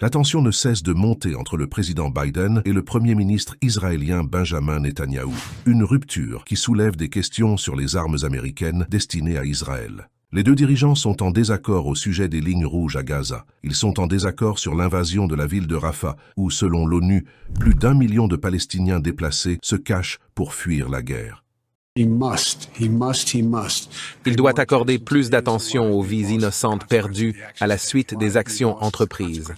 La tension ne cesse de monter entre le président Biden et le premier ministre israélien Benjamin Netanyahou. Une rupture qui soulève des questions sur les armes américaines destinées à Israël. Les deux dirigeants sont en désaccord au sujet des lignes rouges à Gaza. Ils sont en désaccord sur l'invasion de la ville de Rafah, où, selon l'ONU, plus d'1 million de Palestiniens déplacés se cachent pour fuir la guerre. Il doit accorder plus d'attention aux vies innocentes perdues à la suite des actions entreprises.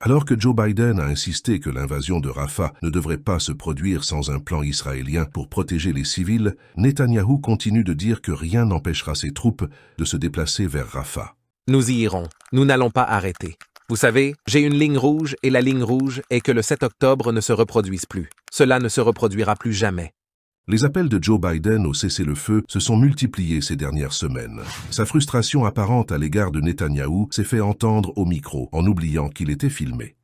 Alors que Joe Biden a insisté que l'invasion de Rafah ne devrait pas se produire sans un plan israélien pour protéger les civils, Netanyahou continue de dire que rien n'empêchera ses troupes de se déplacer vers Rafah. Nous y irons. Nous n'allons pas arrêter. Vous savez, j'ai une ligne rouge et la ligne rouge est que le 7 octobre ne se reproduise plus. Cela ne se reproduira plus jamais. Les appels de Joe Biden au cessez-le-feu se sont multipliés ces dernières semaines. Sa frustration apparente à l'égard de Netanyahou s'est fait entendre au micro, en oubliant qu'il était filmé.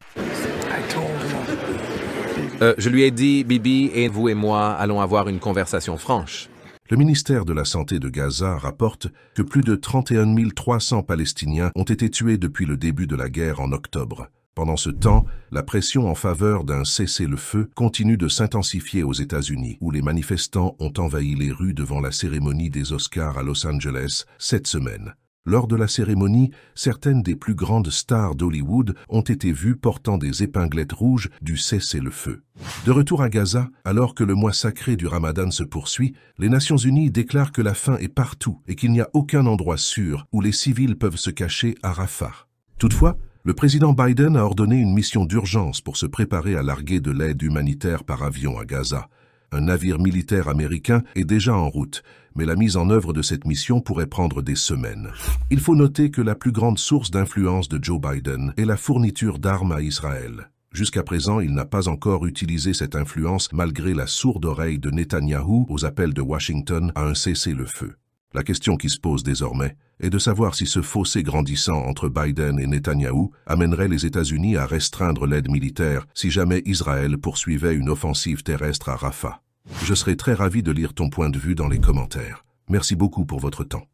Je lui ai dit, Bibi, et vous et moi allons avoir une conversation franche. Le ministère de la Santé de Gaza rapporte que plus de 31 300 Palestiniens ont été tués depuis le début de la guerre en octobre. Pendant ce temps, la pression en faveur d'un cessez-le-feu continue de s'intensifier aux États-Unis, où les manifestants ont envahi les rues devant la cérémonie des Oscars à Los Angeles cette semaine. Lors de la cérémonie, certaines des plus grandes stars d'Hollywood ont été vues portant des épinglettes rouges du cessez-le-feu. De retour à Gaza, alors que le mois sacré du Ramadan se poursuit, les Nations Unies déclarent que la faim est partout et qu'il n'y a aucun endroit sûr où les civils peuvent se cacher à Rafah. Toutefois, le président Biden a ordonné une mission d'urgence pour se préparer à larguer de l'aide humanitaire par avion à Gaza. Un navire militaire américain est déjà en route, mais la mise en œuvre de cette mission pourrait prendre des semaines. Il faut noter que la plus grande source d'influence de Joe Biden est la fourniture d'armes à Israël. Jusqu'à présent, il n'a pas encore utilisé cette influence malgré la sourde oreille de Netanyahou aux appels de Washington à un cessez-le-feu. La question qui se pose désormais est de savoir si ce fossé grandissant entre Biden et Netanyahou amènerait les États-Unis à restreindre l'aide militaire si jamais Israël poursuivait une offensive terrestre à Rafah. Je serais très ravi de lire ton point de vue dans les commentaires. Merci beaucoup pour votre temps.